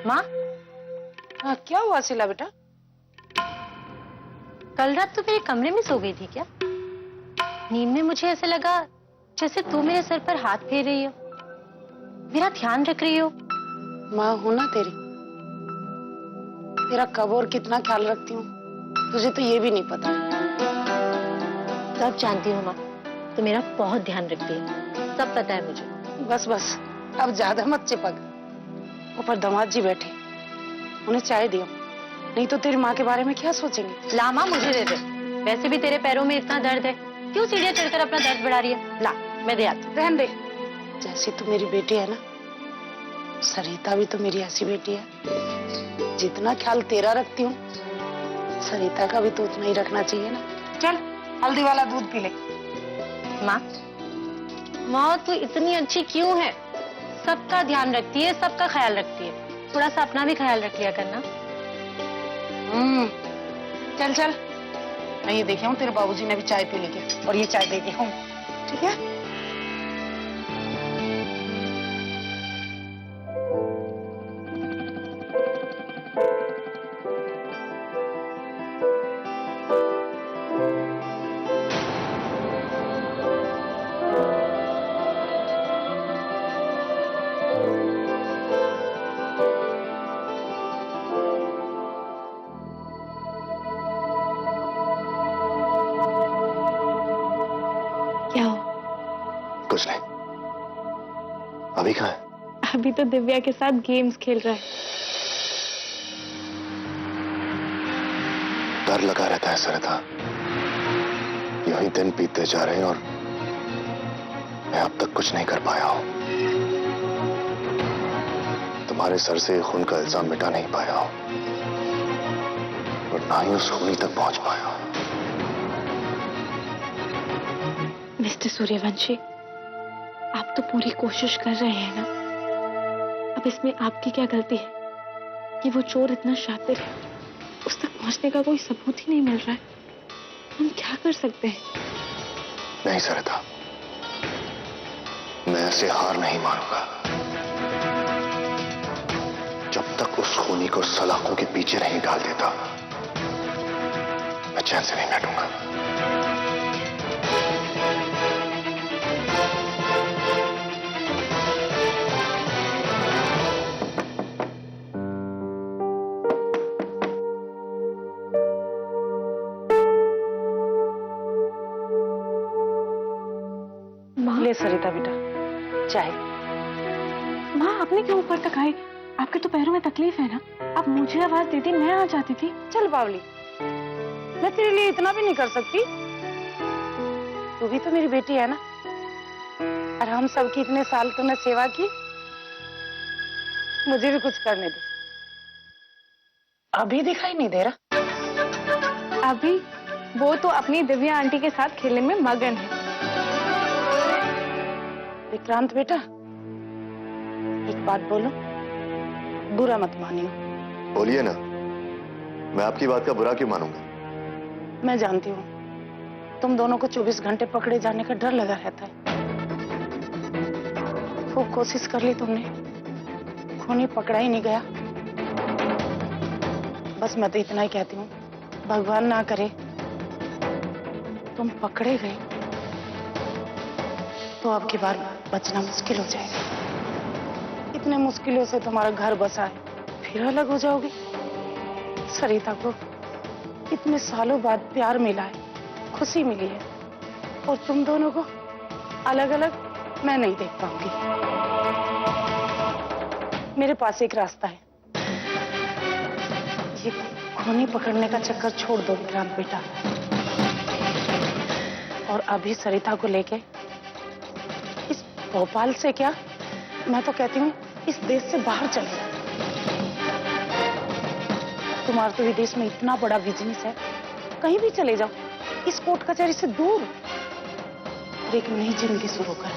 माँ। हाँ, क्या हुआ शिला बेटा? कल रात तो मेरे कमरे में सो गई थी क्या? नींद में मुझे ऐसे लगा जैसे तू मेरे सर पर हाथ फेर रही हो, मेरा ध्यान रख रही हो। माँ हूं ना तेरी, तेरा कब और कितना ख्याल रखती हूँ तुझे तो ये भी नहीं पता। सब जानती हूँ माँ, तो मेरा बहुत ध्यान रखती है, सब पता है मुझे। बस बस, अब ज्यादा मत चिपक। ऊपर दामाद जी बैठे, उन्हें चाय दियो, नहीं तो तेरी माँ के बारे में क्या सोचेंगे। ला माँ, मुझे दे दे। वैसे भी तेरे पैरों में इतना दर्द है, क्यों सीढ़ियाँ चढ़कर अपना दर्द बढ़ा रही है? ला, मैं दे आती हूँ। रहने दे। जैसी तू मेरी बेटी है ना, सरिता भी तो मेरी ऐसी बेटी है। जितना ख्याल तेरा रखती हूँ, सरिता का भी तो उतना ही रखना चाहिए ना। चल हल्दी वाला दूध पी ले। माँ, माँ तू इतनी अच्छी क्यों है? सबका ध्यान रखती है, सबका ख्याल रखती है, थोड़ा सा अपना भी ख्याल रख लिया करना। चल चल, मैं ये देखे हूँ तेरे बाबूजी ने भी चाय पी ली के, और ये चाय दे दी हूँ, ठीक है? क्या हो? कुछ नहीं। अभी कहाँ है? अभी तो दिव्या के साथ गेम्स खेल रहा है। डर लगा रहता है सरिता, यही दिन बीतते जा रहे हैं और मैं अब तक कुछ नहीं कर पाया हूं। तुम्हारे सर से खून का इल्जाम मिटा नहीं पाया हूं और ना ही उस खूनी तक पहुंच पाया हूं। मिस्टर सूर्यवंशी, आप तो पूरी कोशिश कर रहे हैं ना। अब इसमें आपकी क्या गलती है कि वो चोर इतना शातिर है, उस तक पहुंचने का कोई सबूत ही नहीं मिल रहा है। हम क्या कर सकते हैं? नहीं सरिता, मैं ऐसे हार नहीं मानूंगा। जब तक उस खूनी को सलाखों के पीछे नहीं डाल देता, मैं चैन से नहीं बैठूंगा। ले सरिता बेटा चाय। माँ, आपने क्यों ऊपर तक आई? आपके तो पैरों में तकलीफ है ना। आप मुझे आवाज देती, मैं आ जाती थी। चल बावली, मैं तेरे लिए इतना भी नहीं कर सकती। तू भी तो मेरी बेटी है ना, और हम सबकी इतने साल तूने सेवा की, मुझे भी कुछ करने दे। अभी दिखाई नहीं दे रहा। अभी वो तो अपनी दिव्या आंटी के साथ खेलने में मगन है। विक्रांत बेटा, एक बात बोलो, बुरा मत मानियो। बोलिए ना, मैं आपकी बात का बुरा क्यों मानूंगा? मैं जानती हूँ तुम दोनों को 24 घंटे पकड़े जाने का डर लगा रहता है। खूब कोशिश कर ली तुमने, खूनी पकड़ा ही नहीं गया। बस मैं तो इतना ही कहती हूँ, भगवान ना करे तुम पकड़े गए तो अब की बार बचना मुश्किल हो जाएगा। इतने मुश्किलों से तुम्हारा घर बसा है, फिर अलग हो जाओगे। सरिता को इतने सालों बाद प्यार मिला है, खुशी मिली है, और तुम दोनों को अलग अलग मैं नहीं देख पाऊंगी। मेरे पास एक रास्ता है, ये खूनी पकड़ने का चक्कर छोड़ दो विक्रांत बेटा, और अभी सरिता को लेके इस भोपाल से क्या, मैं तो कहती हूँ इस देश से बाहर चले जाओ। तुम्हारा तो विदेश में इतना बड़ा बिजनेस है, कहीं भी चले जाओ, इस कोर्ट कचहरी से दूर, और एक नई जिंदगी शुरू कर।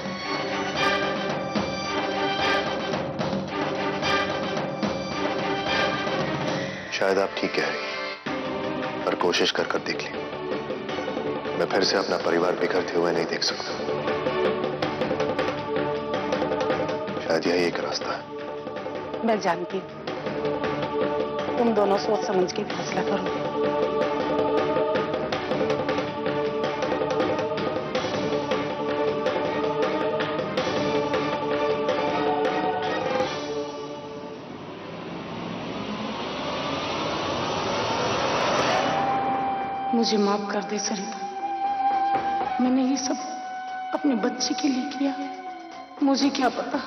शायद आप ठीक कह रही, पर कोशिश कर देख ली। मैं फिर से अपना परिवार बिखरते हुए नहीं देख सकता। शायद यही एक रास्ता है। मैं जानती हूँ तुम दोनों सोच समझ के फैसला करो। मुझे माफ कर दे सरिता, मैंने ये सब अपने बच्चे के लिए किया। मुझे क्या पता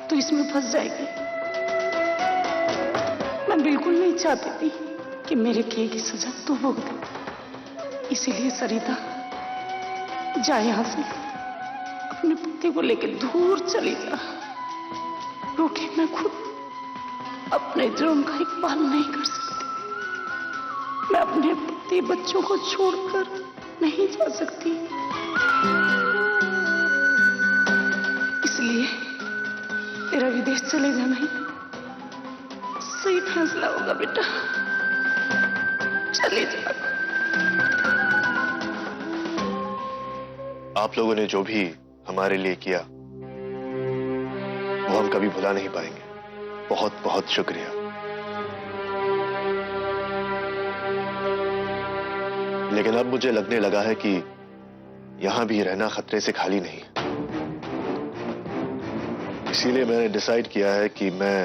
तू इसमें फंस जाएगी। मैं बिल्कुल नहीं चाहती थी कि मेरे किए की सजा तू भुगते। इसीलिए सरिता, जा यहां से, अपने पति को लेकर दूर चली जा। रोके मैं खुद अपने जुर्म का इकबाल नहीं कर सकती। मैं अपने पति बच्चों को छोड़कर नहीं जा सकती। इसलिए तेरा विदेश चले जाना ही सही फैसला होगा बेटा। चले जा। आप लोगों ने जो भी हमारे लिए किया वो हम कभी भुला नहीं पाएंगे। बहुत बहुत शुक्रिया। लेकिन अब मुझे लगने लगा है कि यहां भी रहना खतरे से खाली नहीं है। इसीलिए मैंने डिसाइड किया है कि मैं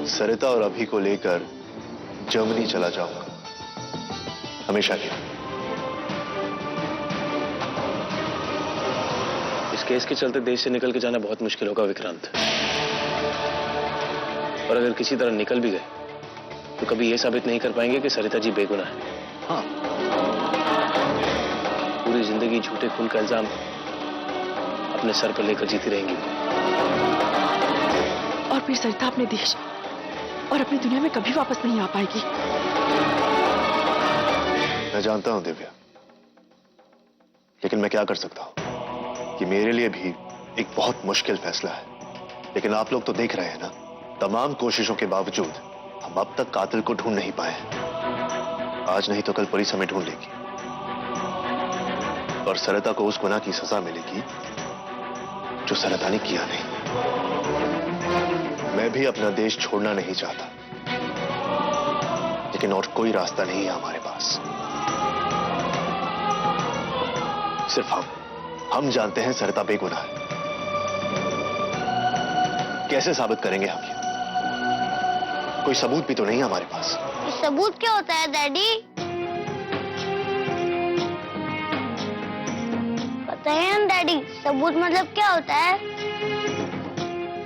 सरिता और अभी को लेकर जर्मनी चला जाऊंगा, हमेशा के लिए। इस केस के चलते देश से निकल के जाना बहुत मुश्किल होगा विक्रांत। और अगर किसी तरह निकल भी गए तो कभी यह साबित नहीं कर पाएंगे कि सरिता जी बेगुनाह है। हाँ, पूरी जिंदगी झूठे खून का इल्जाम अपने सर पर लेकर जीती रहेंगी। और फिर सरिता अपने देश और अपनी दुनिया में कभी वापस नहीं आ पाएगी। मैं जानता हूं दिव्या, लेकिन मैं क्या कर सकता हूं कि मेरे लिए भी एक बहुत मुश्किल फैसला है। लेकिन आप लोग तो देख रहे हैं ना, तमाम कोशिशों के बावजूद हम अब तक कातिल को ढूंढ नहीं पाए। आज नहीं तो कल पुलिस हमें ढूंढ लेगी और सरिता को उस गुनाह की सजा मिलेगी जो सरिता ने किया नहीं। मैं भी अपना देश छोड़ना नहीं चाहता, लेकिन और कोई रास्ता नहीं है हमारे पास। सिर्फ हम जानते हैं सरिता बेगुनाह है। कैसे साबित करेंगे हम ये? कोई सबूत भी तो नहीं है हमारे पास। सबूत क्या होता है डैडी? बताइए ना डैडी, सबूत मतलब क्या होता है?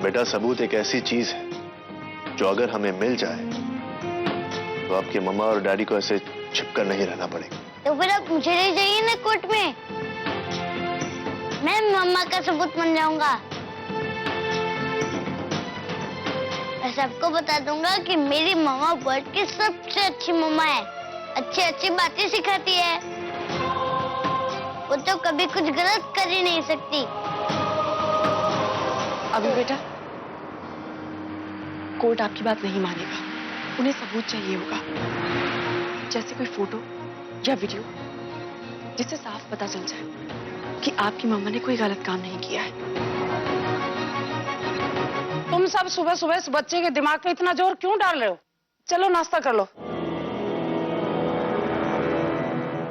बेटा, सबूत एक ऐसी चीज है जो अगर हमें मिल जाए तो आपके मम्मा और डैडी को ऐसे छिपकर नहीं रहना पड़ेगा। तो फिर अब मुझे ले जाइए ना कोर्ट में, मैं मम्मा का सबूत बन जाऊंगा। मैं सबको बता दूंगा कि मेरी मम्मा वर्ल्ड की सबसे अच्छी मम्मा है, अच्छी अच्छी बातें सिखाती है, वो तो कभी कुछ गलत कर ही नहीं सकती। अभी बेटा, कोर्ट आपकी बात नहीं मानेगा। उन्हें सबूत चाहिए होगा, जैसे कोई फोटो या वीडियो जिससे साफ पता चल जाए कि आपकी मम्मा ने कोई गलत काम नहीं किया है। तुम सब सुबह सुबह इस बच्चे के दिमाग पे इतना जोर क्यों डाल रहे हो? चलो नाश्ता कर लो।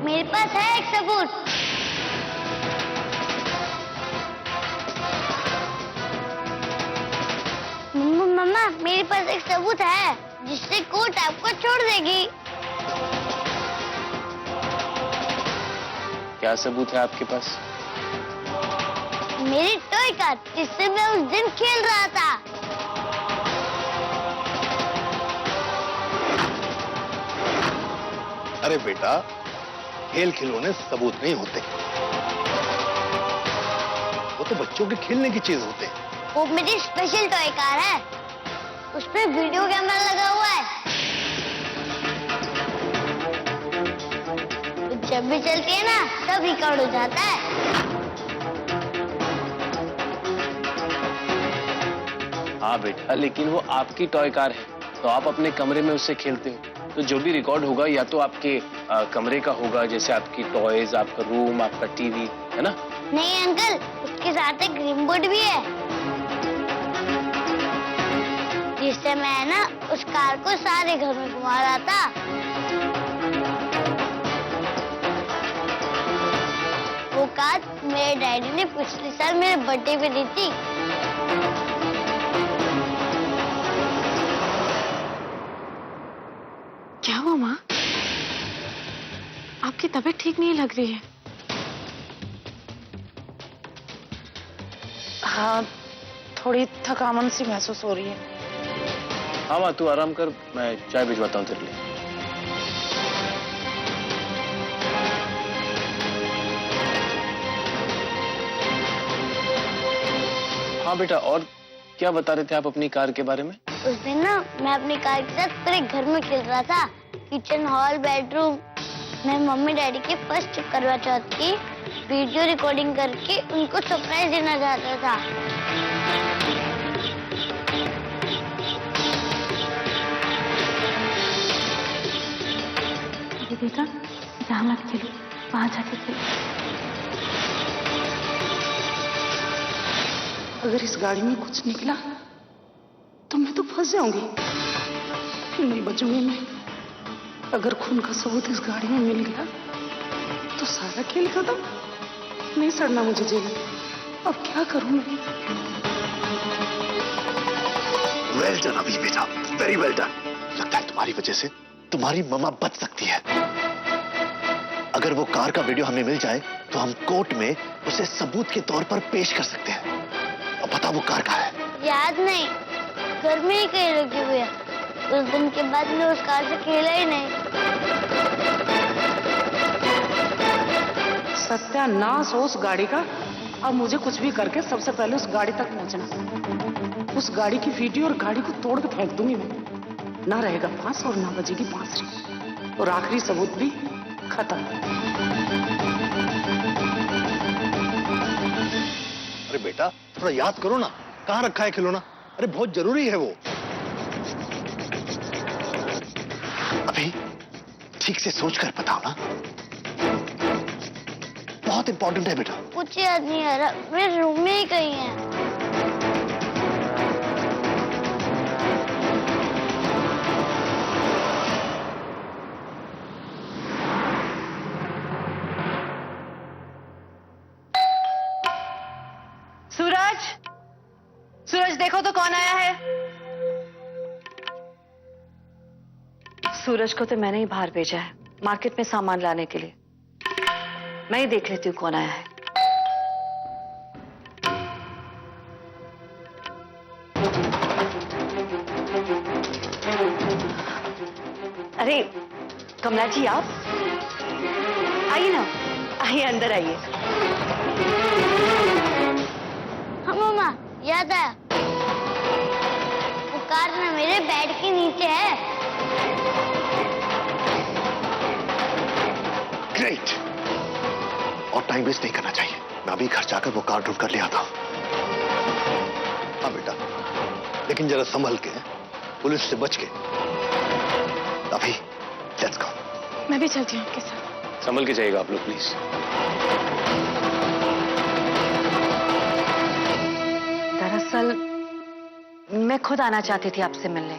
मेरे पास है एक सबूत। मम्मा, मेरे पास एक सबूत है जिससे कोर्ट आपको छोड़ देगी। क्या सबूत है आपके पास? मेरी टॉय कार जिससे मैं उस दिन खेल रहा था। अरे बेटा, खेल खिलौने सबूत नहीं होते, वो तो बच्चों के खेलने की चीज होते हैं। वो मेरी स्पेशल टॉय कार है, उसपे वीडियो कैमरा लगा हुआ है, तो जब भी चलती है ना तब रिकॉर्ड हो जाता है। हाँ बेटा, लेकिन वो आपकी टॉय कार है तो आप अपने कमरे में उससे खेलते हो, तो जो भी रिकॉर्ड होगा या तो आपके कमरे का होगा, जैसे आपकी टॉयज, आपका रूम, आपका टीवी, है ना? नहीं अंकल, उसके साथ एक रिमोट भी है जिससे से मैं ना उस कार को सारे घर में घुमा रहा था। वो कार मेरे डैडी ने पिछले साल मेरे बर्थडे पे दी थी। क्या हुआ माँ? आपकी तबीयत ठीक नहीं लग रही है। हाँ, थोड़ी थकान सी महसूस हो रही है। हाँ माँ, तू आराम कर, मैं चाय भिजवाता हूँ तेरे लिए। हाँ बेटा, और क्या बता रहे थे आप अपनी कार के बारे में? उस दिन ना मैं अपनी कार के साथ पूरे घर में खेल रहा था। Kitchen, hall, bedroom. मैं मम्मी डैडी के फर्स्ट करवा चौथ की वीडियो रिकॉर्डिंग करके उनको सरप्राइज देना चाहता था। अरे बेटा, यहाँ मत खेलो, वहां जाके खेलो। अगर इस गाड़ी में कुछ निकला तो मैं तो फंस जाऊंगी, फिर नहीं बचूंगी मैं। अगर खून का सबूत इस गाड़ी में मिल गया तो सारा खेल खत्म। नहीं सड़ना मुझे जेल में। अब क्या करूं मैं? वेल डन अभी बेटा, वेरी वेल डन। लगता है तुम्हारी वजह से तुम्हारी मम्मा बच सकती है। अगर वो कार का वीडियो हमें मिल जाए तो हम कोर्ट में उसे सबूत के तौर पर पेश कर सकते हैं। अब बता वो कार कहाँ है? याद नहीं, घर में ही कहीं रखी हुई है। उस दिन के बाद मैं उस कार से खेला ही नहीं। सत्यानाश हो उस गाड़ी का। अब मुझे कुछ भी करके सबसे पहले उस गाड़ी तक पहुंचना। उस गाड़ी की वीडियो और गाड़ी को तोड़ के फेंक दूंगी मैं। ना रहेगा फांस और ना बजेगी बांसुरी। और आखिरी सबूत भी खत्म। अरे बेटा, थोड़ा याद करो ना, कहाँ रखा है खिलौना? अरे बहुत जरूरी है वो। अभी ठीक से सोच कर बताओ ना, बहुत इंपॉर्टेंट है बेटा। कुछ याद नहीं आ रहा, मेरे रूम में ही कहीं है। सूरज, सूरज देखो तो कौन आया है। सूरज को तो मैंने ही बाहर भेजा है मार्केट में सामान लाने के लिए। मैं ही देख लेती हूँ कौन आया है। अरे कमला जी, आप आइए ना, आइए अंदर आइए। हाँ मम्मा, याद आया। वो कार ना मेरे बेड के नीचे है। ग्रेट, और टाइम वेस्ट नहीं करना चाहिए। मैं अभी घर जाकर वो कार ढूंढ कर ले आता हूं। हाँ बेटा, लेकिन जरा संभल के, पुलिस से बच के। अभी लेट्स गो। मैं भी चलती हूँ आपके साथ। संभल के जाइएगा आप लोग प्लीज। दरअसल मैं खुद आना चाहती थी आपसे मिलने।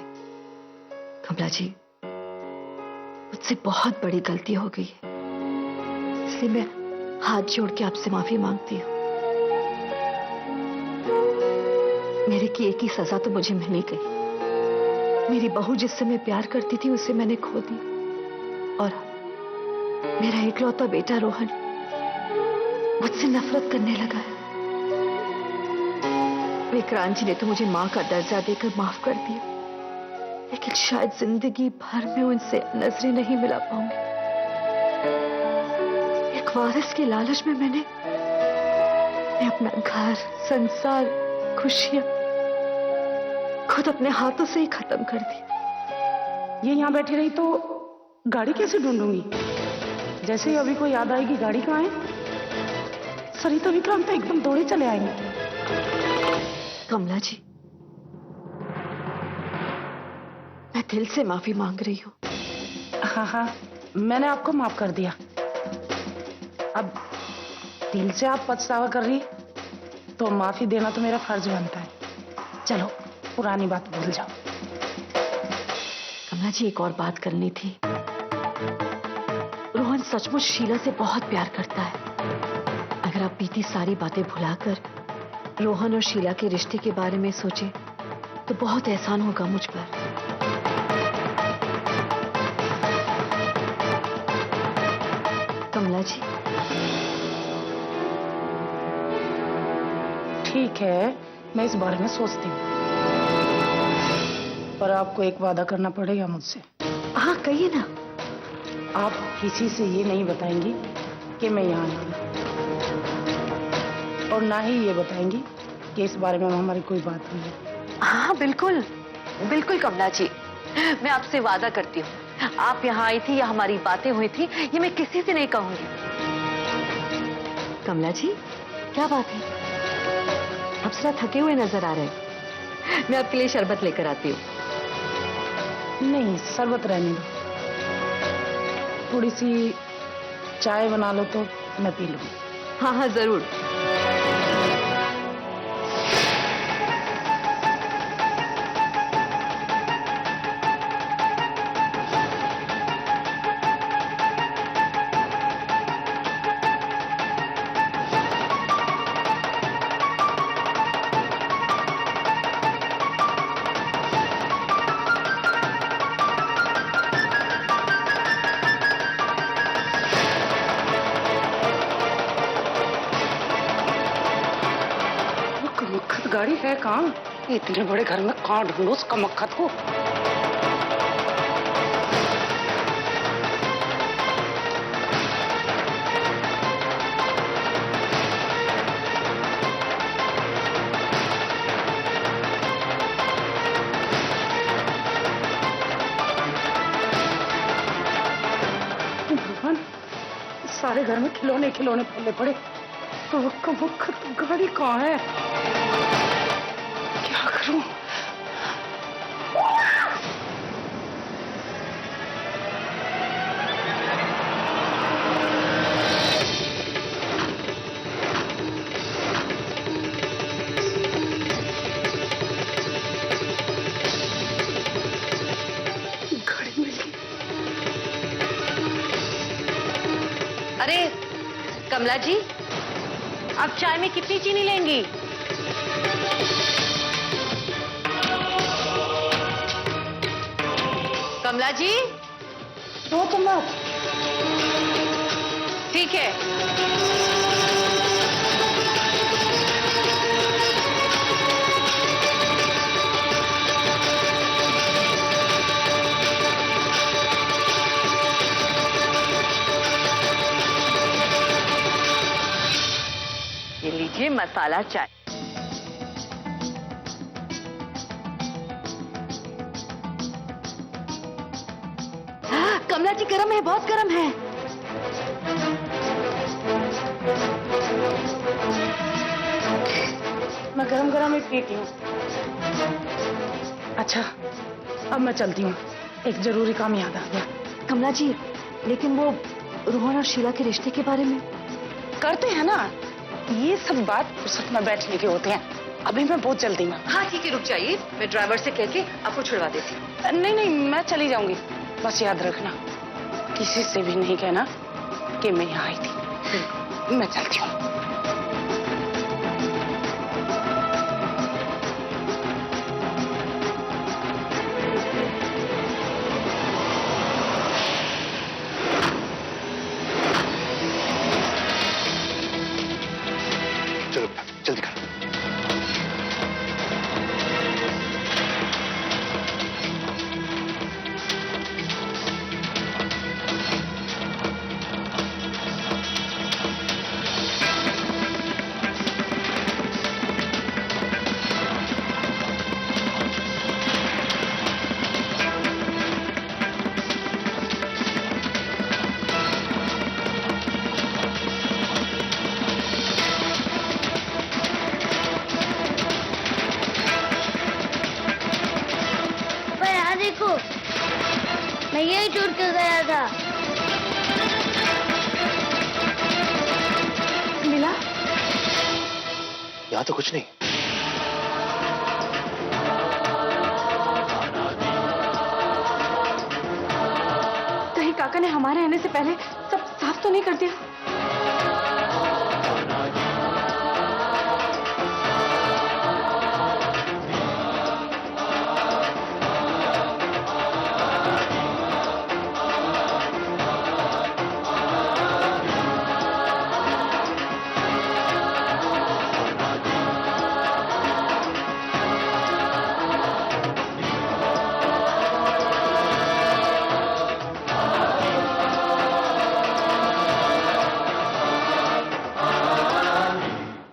कमला जी, मुझसे बहुत बड़ी गलती हो गई है, इसलिए मैं हाथ जोड़ के आपसे माफी मांगती हूँ। मेरे की एक ही सजा तो मुझे मिल ही गई। मेरी बहू जिससे मैं प्यार करती थी उसे मैंने खो दी, और मेरा इकलौता बेटा रोहन मुझसे नफरत करने लगा है। विक्रांत जी ने तो मुझे मां का दर्जा देकर माफ कर दिया, लेकिन शायद जिंदगी भर में उनसे नजरें नहीं मिला पाऊंगी। एक वारिस के लालच में मैंने अपना घर, संसार, खुशियां खुद अपने हाथों से ही खत्म कर दी। ये यहाँ बैठी रही तो गाड़ी कैसे ढूंढूंगी? जैसे ही अभी को याद आएगी गाड़ी कहाँ है, सरिता विक्रांत तो एकदम दौड़े चले आएंगे। कमला जी, मैं दिल से माफी मांग रही हूँ। हाँ हाँ, मैंने आपको माफ कर दिया। अब दिल से आप पछतावा कर रही तो माफी देना तो मेरा फर्ज बनता है। चलो पुरानी बात भूल जाओ। कमला जी, एक और बात करनी थी। रोहन सचमुच शीला से बहुत प्यार करता है। अगर आप बीती सारी बातें भुलाकर रोहन और शीला के रिश्ते के बारे में सोचे तो बहुत एहसान होगा मुझ पर। कमला जी, ठीक है, मैं इस बारे में सोचती हूँ, पर आपको एक वादा करना पड़ेगा मुझसे। हाँ कहिए ना। आप किसी से ये नहीं बताएंगी कि मैं यहाँ आई हूँ, और ना ही ये बताएंगी कि इस बारे में हमारी कोई बात हुई है। हाँ बिल्कुल बिल्कुल कमला जी, मैं आपसे वादा करती हूँ, आप यहाँ आई थी या हमारी बातें हुई थी ये मैं किसी से नहीं कहूंगी। कमला जी, क्या बात है? आप जरा थके हुए नजर आ रहे हैं। मैं आपके लिए शरबत लेकर आती हूँ। नहीं, शरबत रहने दो, थोड़ी सी चाय बना लो तो मैं पी लूंगी। हाँ हाँ जरूर। कमक्खत गाड़ी है कहाँ? इतने बड़े घर में कहाँ ढूंढो उस कमक्खत को? भगवान, सारे घर में खिलौने खिलौने फैले पड़े, तो वो कमक्खत गाड़ी कहाँ है? क्या करूं? गाड़ी मिल गई। अरे कमला जी, आप चाय में कितनी चीनी लेंगी? कमला जी, दो चम्मच। ठीक है। ये लीजिए मसाला चाय। कमला जी, गरम है, बहुत गरम है। मैं गरम गरम ही पीती हूँ। अच्छा, अब मैं चलती हूँ, एक जरूरी काम याद आ गया। कमला जी, लेकिन वो रोहन और शीला के रिश्ते के बारे में करते हैं ना, ये सब बात फुर्सत में बैठने के होते हैं। अभी मैं बहुत जल्दी में। हाँ ठीक है, रुक जाइए, मैं ड्राइवर से कह के आपको छुड़वा देती हूँ। नहीं नहीं, मैं चली जाऊंगी, बस याद रखना किसी से भी नहीं कहना कि मैं यहाँ आई थी। मैं चलती हूँ। चलो जल्दी करो। देखो, मैं यही छोड़ कर गया था। मिला? यहाँ तो कुछ नहीं। मैंने हमारे आने से पहले सब साफ तो नहीं कर दिया?